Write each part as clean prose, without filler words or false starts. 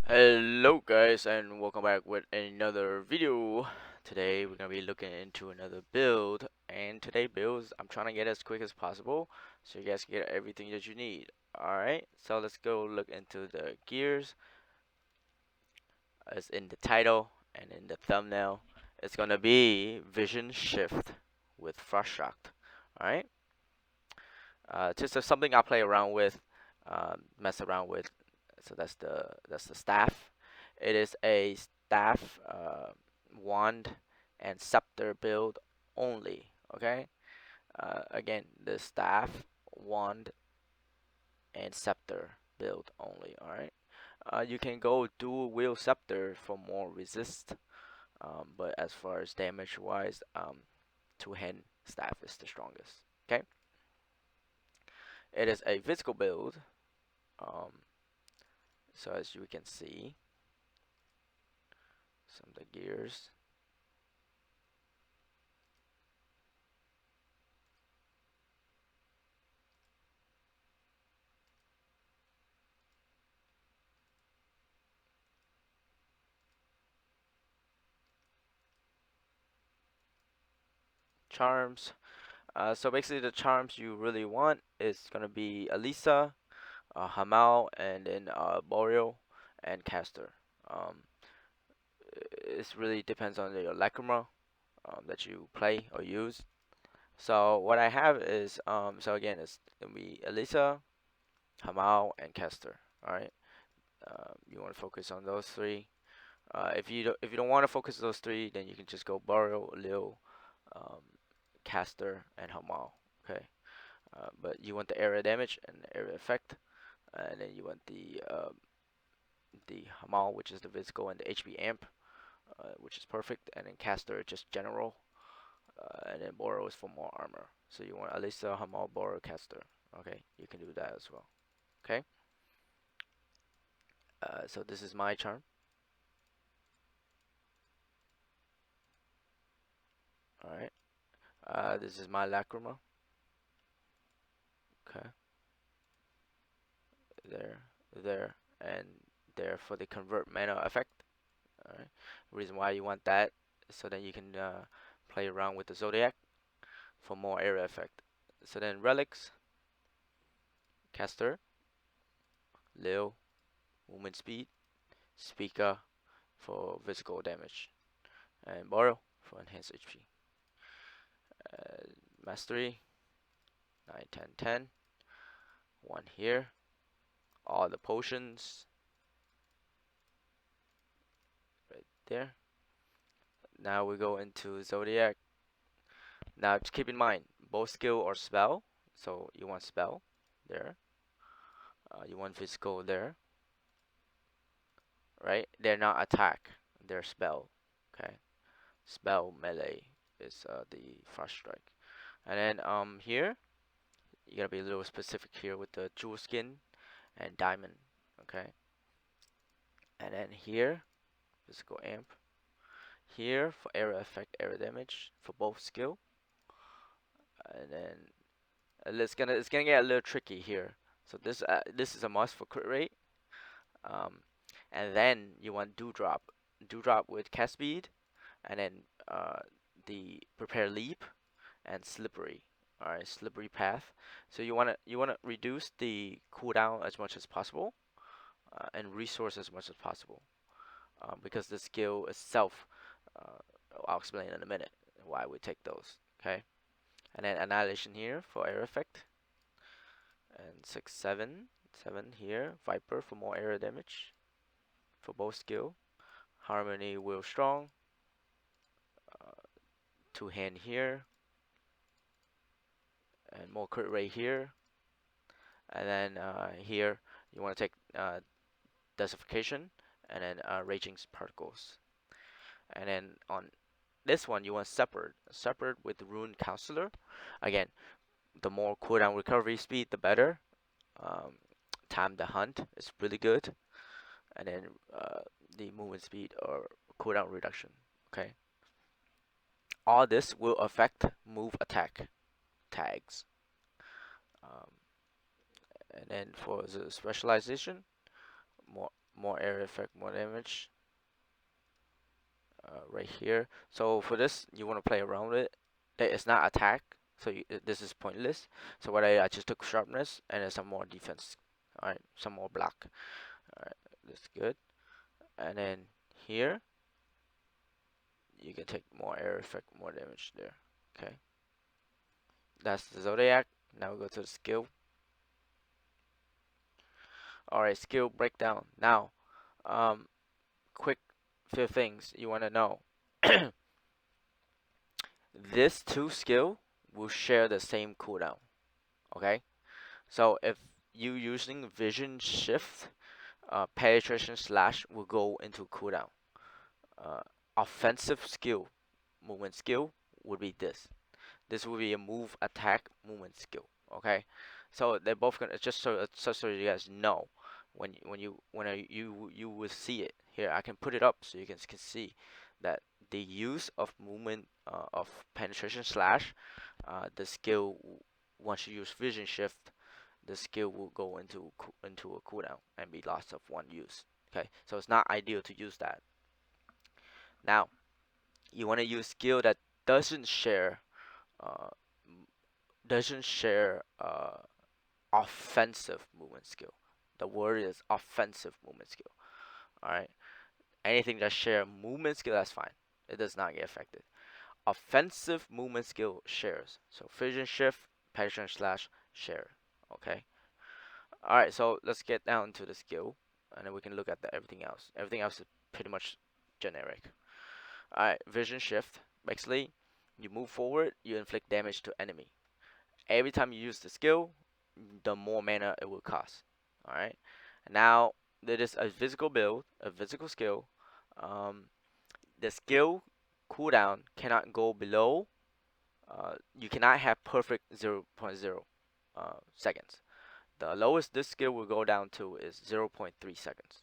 Hello guys, and welcome back with another video. Today we're gonna be looking into another build, and today builds I'm trying to get as quick as possible so you guys can get everything that you need. Alright, so let's go look into the gears. As in the title and in the thumbnail, it's gonna be Vision Shift with Frost Shocked. Alright, just something I play around with, mess around with. So that's the staff. It is a staff, wand, and scepter build only. Okay. Again, the staff, wand, and scepter build only. All right. You can go dual wield scepter for more resist. But as far as damage wise, two hand staff is the strongest. Okay. It is a physical build. Um, so as you can see, some of the gears. Charms. So basically, the charms you really want is gonna be Elisa, Hamal, and then Boreal and Caster. Um, it really depends on your lacrima that you play or use. So what I have is so again it's gonna be Elisa, Hamal, and Caster. All right. You want to focus on those three. If you don't want to focus on those three, then you can just go Boreal, Lil, um, Caster, and Hamal. Okay. But you want the area damage and the area effect, and then you want the Hamal, which is the physical, and the HP amp, which is perfect, and then Caster just general, and then Boro is for more armor. So you want Alisa, Hamal, Boro, Caster. Okay, you can do that as well. Okay. So this is my charm. All right. This is my lacrima. Okay. There, there, and there for the convert mana effect. Alright. Reason why you want that is so that you can play around with the Zodiac for more area effect. So then relics, caster, Lil, movement speed, speaker for physical damage, and borrow for enhanced HP. Mastery 9, 10, 10. One here. All the potions right there. Now we go into Zodiac. Now just keep in mind both skill or spell. So you want spell there. You want physical there. Right? They're not attack, they're spell. Okay, spell melee is the frost strike, and then here you gotta be a little specific here with the jewel skin and diamond. Okay, and then here physical amp. Here for area effect, area damage for both skill, and then it's gonna get a little tricky here. So this is a must for crit rate. Um, and then you want dewdrop with cast speed, and then the prepare leap and slippery. All right, slippery path. So you wanna reduce the cooldown as much as possible, and resource as much as possible, because the skill itself, uh, I'll explain in a minute why we take those. Okay, and then annihilation here for air effect, and 6, 7, 7 here. Viper for more area damage for both skill. Harmony will strong. Two hand here, and more crit rate here, and then here you want to take desification, and then raging particles, and then on this one you want separate with rune counselor. Again, the more cooldown recovery speed the better. um, Time the hunt is really good, and then the movement speed or cooldown reduction. Okay, all this will affect move attack tags. um, and then for the specialization, more area effect, more damage. Right here. So for this, you want to play around with it. It's not attack, so this is pointless. So what I just took sharpness and then some more defense. All right, some more block. All right, that's good. And then here, you can take more area effect, more damage there. Okay, that's the Zodiac. Now we go to the skill. All right, skill breakdown. Now, um, quick few things you want to know. This two skill will share the same cooldown. Okay, so if you using vision shift, penetration slash will go into cooldown. Uh, Offensive skill, movement skill would be this. This will be a move, attack, movement skill. Okay, so they're both gonna just so you guys know when you will see it here. I can put it up so you guys can see that the use of movement of penetration slash, the skill once you use vision shift, the skill will go into a cooldown and be lost of one use. Okay, so it's not ideal to use that. Now you want to use skill that doesn't share uh, doesn't share offensive movement skill. The word is offensive movement skill. All right, anything that share movement skill, that's fine. It does not get affected. Offensive movement skill shares. So vision shift, penetration slash share. Okay. All right, so let's get down to the skill, and then we can look at everything else. Everything else is pretty much generic. All right, vision shift. Basically, you move forward, you inflict damage to enemy. Every time you use the skill, the more mana it will cost. All right. Now there is a physical build, a physical skill. Um, the skill cooldown cannot go below. You cannot have perfect 0.0 seconds. The lowest this skill will go down to is 0.3 seconds.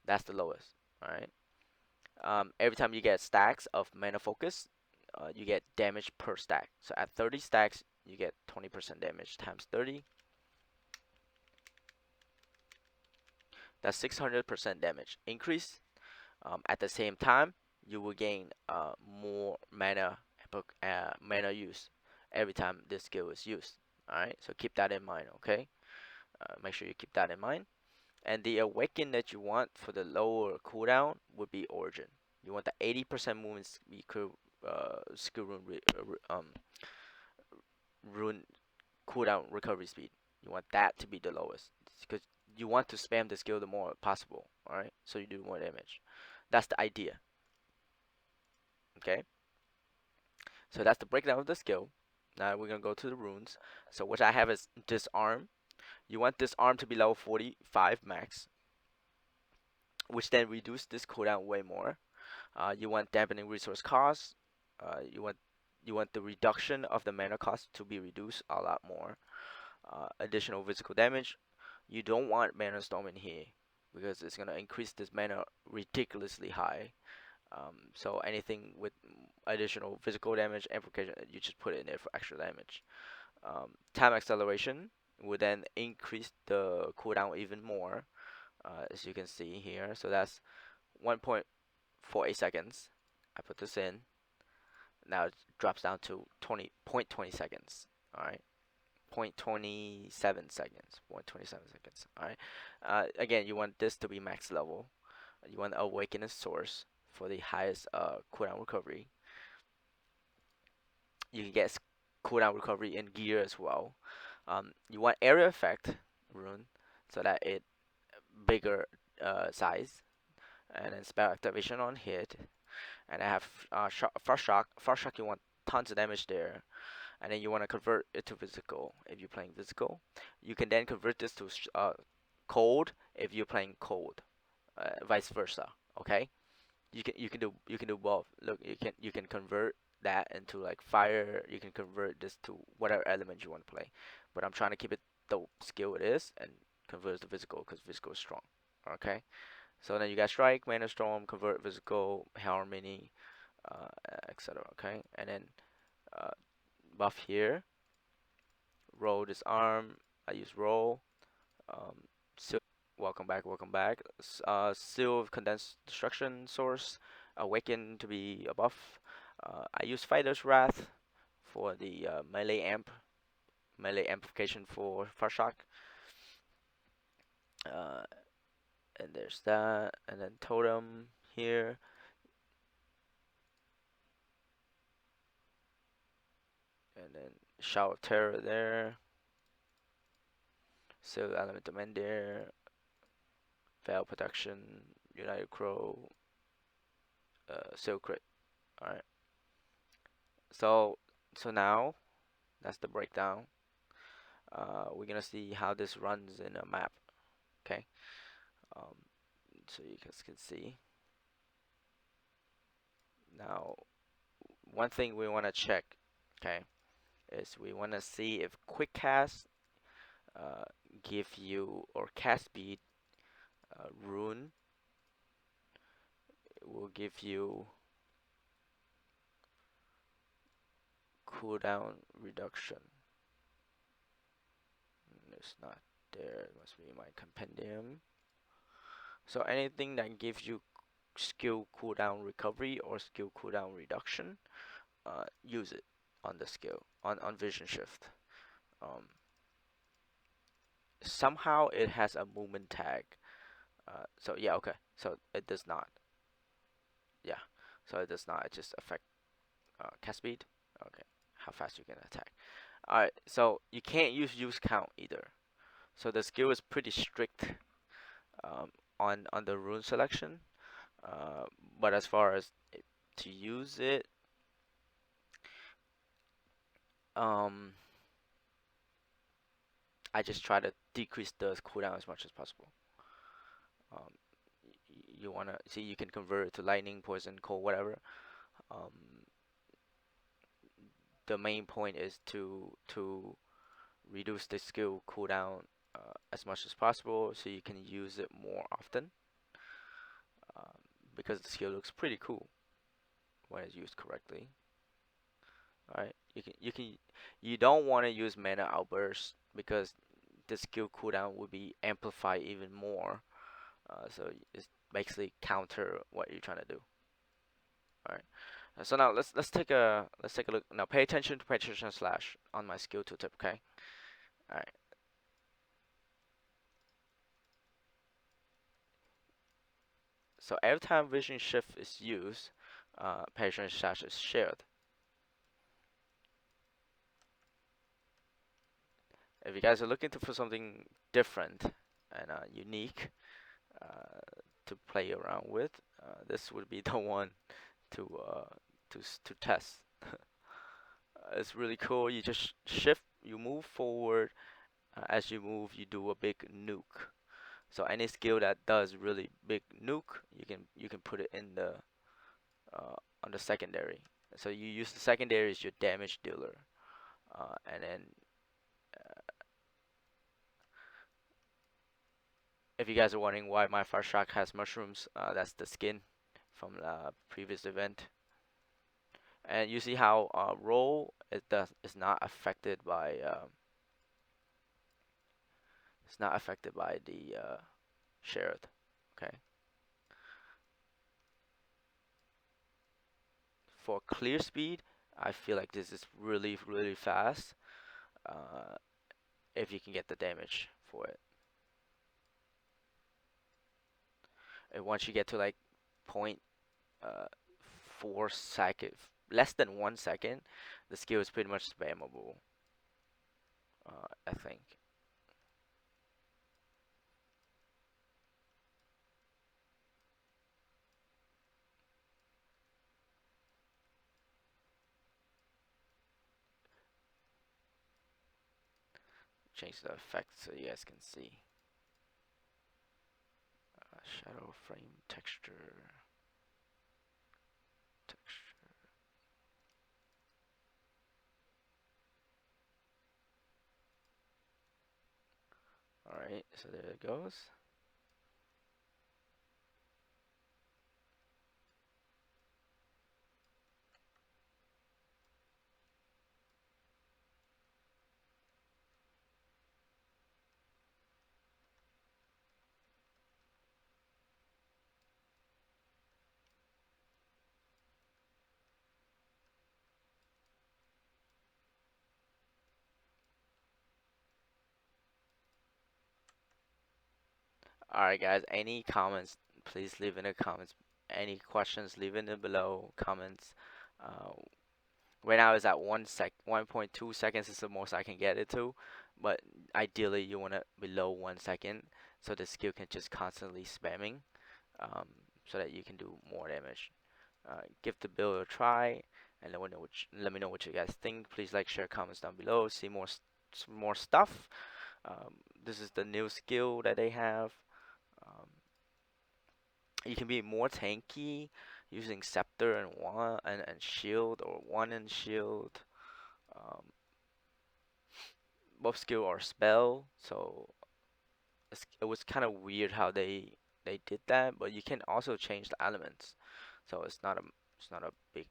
That's the lowest. All right. Every time you get stacks of mana focus, you get damage per stack. So at 30 stacks, you get 20% damage times 30. That's 600% damage increase. At the same time, you will gain more mana use every time this skill is used. All right. So keep that in mind. Okay. Make sure you keep that in mind. And the awaken that you want for the lower cooldown would be origin. You want the 80% movement skill rune cooldown recovery speed. You want that to be the lowest because you want to spam the skill the more possible. All right, so you do more damage. That's the idea. Okay, so that's the breakdown of the skill. Now we're gonna go to the runes. So what I have is disarm. You want this arm to be level 45 max, which then reduce this cooldown way more. You want dampening resource cost. You want the reduction of the mana cost to be reduced a lot more. Additional physical damage. You don't want mana storm in here because it's gonna increase this mana ridiculously high. So anything with additional physical damage amplification, you just put it in there for extra damage. Time acceleration would then increase the cooldown even more, as you can see here. So that's 1.48 seconds. I put this in. Now it drops down to 0.20 seconds. All right, 0.27 seconds. 0.27 seconds. All right. Again, you want this to be max level. You want awakened source for the highest cooldown recovery. You can get cooldown recovery in gear as well. You want area effect rune so that it bigger size, and then spell activation on hit. And I have frost shock. Frost shock, you want tons of damage there, and then you want to convert it to physical if you're playing physical. You can then convert this to cold if you're playing cold, vice versa. Okay, you can do both. Look, you can convert that into like fire. You can convert this to whatever element you want to play, but I'm trying to keep it the skill it is and convert it to physical because physical is strong. Okay, so then you got strike, mana storm, convert physical, harmony, uh, etc. Okay, and then uh, buff here, roll this arm. I use roll. Um, Welcome back, welcome back. Seal of Condensed Destruction Source, Awaken to be a buff. I use Fighter's Wrath for the melee amplification for Far Shock. Uh, and there's that, and then Totem here. And then Shout of Terror there. Seal Element Domain there. Veil Protection, United Crow, Seal Crit. Alright. So now that's the breakdown. We're gonna see how this runs in a map. Okay. Um, so you guys can see. Now, one thing we want to check, okay, is we want to see if quick cast uh, give you, or cast speed rune will give you cooldown reduction. It's not there. It must be my compendium. So anything that gives you skill cooldown recovery or skill cooldown reduction, use it on the skill on vision shift. Somehow it has a movement tag. So yeah, okay. So it does not. Yeah. So it does not. It just affect cast speed. Okay. How fast you can attack. Alright. So you can't use count either. So the skill is pretty strict on the rune selection. But as far as to use it, I just try to decrease the cooldown as much as possible. Um, you wanna see, you can convert it to lightning, poison, cold, whatever. Um, the main point is to reduce the skill cooldown as much as possible, so you can use it more often. Um, because the skill looks pretty cool when it's used correctly. All right, you don't want to use mana outburst because the skill cooldown will be amplified even more. So it's basically counter what you're trying to do. All right. So now let's take a look. Now pay attention to slash on my skill tooltip. Okay. All right. So every time vision shift is used, pay attention slash is shared. If you guys are looking for something different and unique to play around with, this would be the one to to test. It's really cool. You just shift, you move forward. As you move, you do a big nuke. So any skill that does really big nuke, you can put it in the on the secondary. So you use the secondary as your damage dealer, and then if you guys are wondering why my Fire Shock has mushrooms, that's the skin from the previous event. And you see how roll is not affected by the shared. Okay. For clear speed, I feel like this is really fast. If you can get the damage for it. And once you get to like point 4 second, less than 1 second, the skill is pretty much spammable. I think. Change the effect so you guys can see. Shadow frame texture. Alright, so there it goes. Alright, guys, any comments, please leave in the comments. Any questions, leave in the below comments. Uh, right now it's at 1.2 seconds is the most I can get it to, but ideally you want it below 1 second so the skill can just constantly spamming, um, so that you can do more damage. Give the build a try, and let me know what you guys think. Please like, share, comments down below. See more stuff. Um, this is the new skill that they have. Um, you can be more tanky using scepter and one and shield, or one and shield. Um, both skill or spell, so it was kind of weird how they did that, but you can also change the elements, so it's not a big,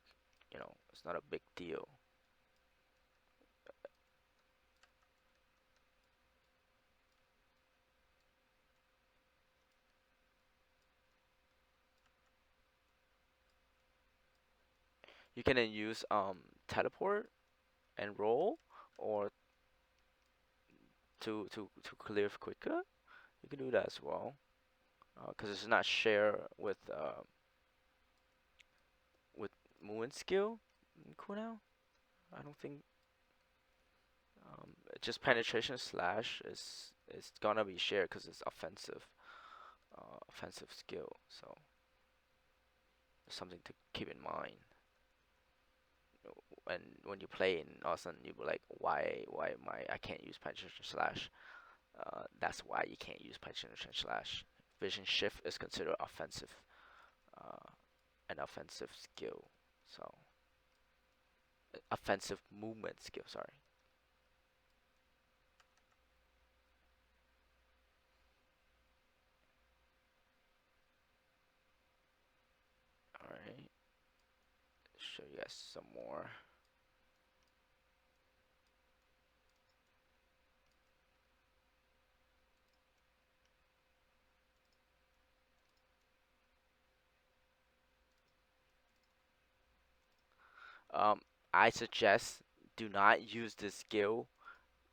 it's not a big deal. You can then use teleport and roll, or to clear quicker. You can do that as well, because it's not share with movement skill cooldown. I don't think, just penetration slash is gonna be shared because it's offensive skill. So it's something to keep in mind. And when you play, and all of a sudden you be like, why I can't use penetration slash. That's why you can't use penetration slash. Vision shift is considered offensive, uh, an offensive skill. So offensive movement skill. Sorry. All right. Show you guys some more. Um, I suggest do not use this skill.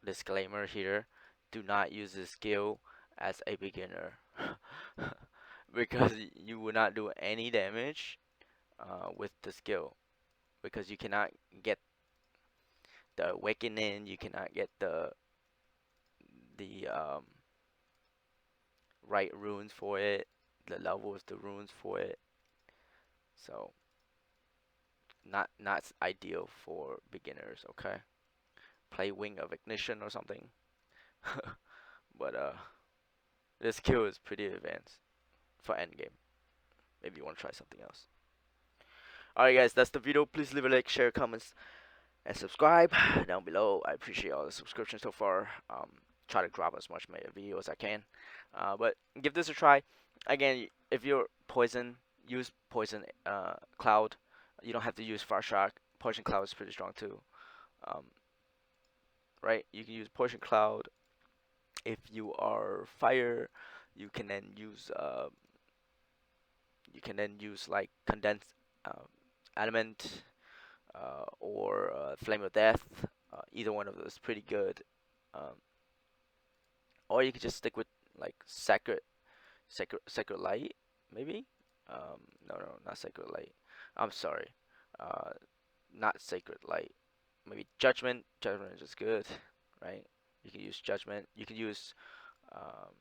Disclaimer here: do not use this skill as a beginner, because you will not do any damage with the skill, because you cannot get the awakening, you cannot get the right runes for it, the level of the runes for it. So not ideal for beginners. Okay, play Wing of Ignition or something. But this skill is pretty advanced for endgame. Maybe you want to try something else. Alright, guys, that's the video. Please leave a like, share, comments, and subscribe down below. I appreciate all the subscriptions so far. Try to drop as much video as I can. But give this a try. Again, if you're poison, use poison cloud. You don't have to use fire shock. Poison cloud is pretty strong too. Um, right? You can use poison cloud. If you are fire, you can then use like condensed element, or flame of death. Either one of those is pretty good. Um, or you could just stick with like sacred light, maybe. No, not sacred light. I'm sorry. Uh, not sacred light. Maybe judgment. Judgment is just good, right? You can use judgment. You can use um,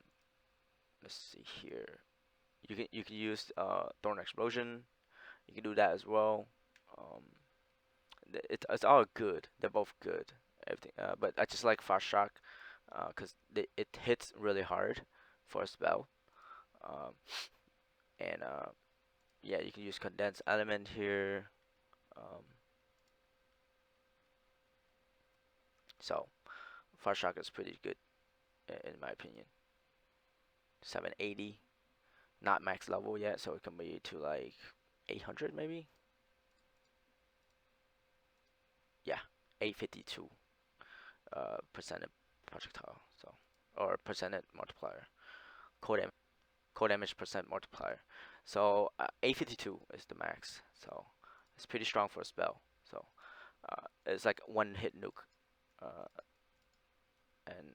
let's see here. You can use thorn explosion. You can do that as well. Um, it's all good. They're both good. Everything. But I just like fast shock, because it hits really hard for a spell. Um, and yeah, you can use condensed element here. Um, so fast shock is pretty good in my opinion. 780, not max level yet, so it can be to like 800 maybe. Yeah, 852 percent projectile. So, or percent multiplier. Core damage percent multiplier. So 852 is the max. So it's pretty strong for a spell. So it's like one hit nuke. And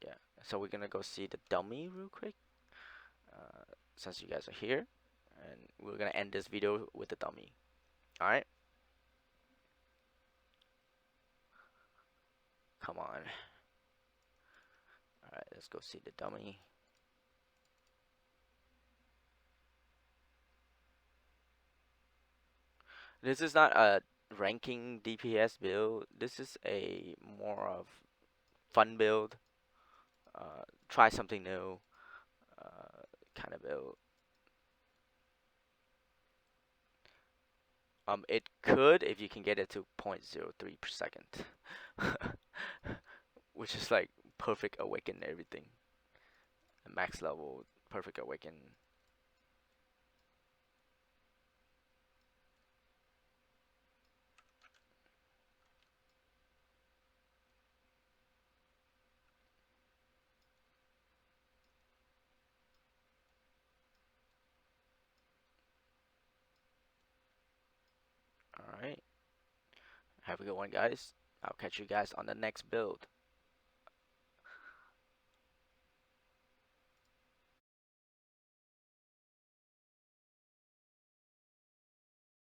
yeah, So we're gonna go see the dummy real quick, since you guys are here, and we're gonna end this video with the dummy. All right, come on. All right, let's go see the dummy. This is not a ranking DPS build. This is a more of fun build. Try something new, kind of build. It could if you can get it to 0.03 per second, which is like perfect awaken everything. Max level, perfect awaken. Alright. Have a good one, guys. I'll catch you guys on the next build.